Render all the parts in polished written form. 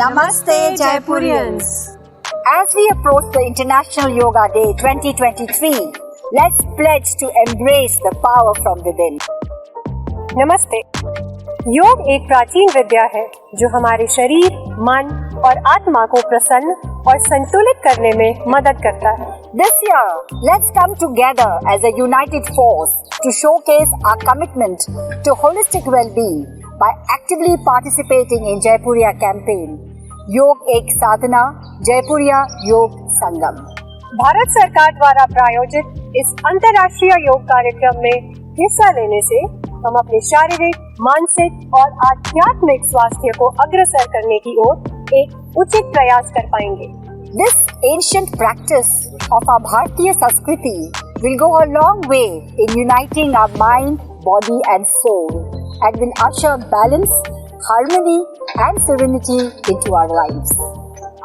Namaste, Jaipurians. As we approach the International Yoga Day 2023, let's pledge to embrace the power from within. नमस्ते। योग एक प्राचीन विद्या है जो हमारे शरीर, मन और आत्मा को प्रसन्न और संतुलित करने में मदद करता है। This year, let's come together as a united force to showcase our commitment to holistic well-being by actively participating in Jaipuriya campaign. योग एक साधना, जयपुरिया योग संगम। भारत सरकार द्वारा प्रायोजित इस अंतर्राष्ट्रीय योग कार्यक्रम में हिस्सा लेने से हम अपने शारीरिक, मानसिक और आध्यात्मिक स्वास्थ्य को अग्रसर करने की ओर एक उचित प्रयास कर पाएंगे। This ancient practice of our Bharatiya Sanskriti will go a long way in uniting our mind, body and soul and will usher balance, harmony and serenity into our lives.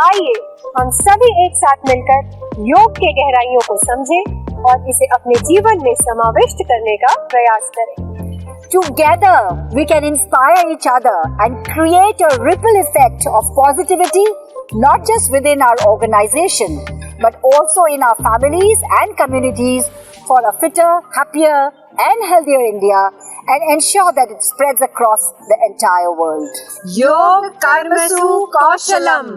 आइए हम सभी एक साथ मिलकर योग के गहराइयों को समझें और इसे अपने जीवन में समाविष्ट करने का प्रयास करें। Together, we can inspire each other and create a ripple effect of positivity, not just within our organization, but also in our families and communities for a fitter, happier and healthier India and ensure that it spreads across the entire world. Yog Karmasu Kaushalam.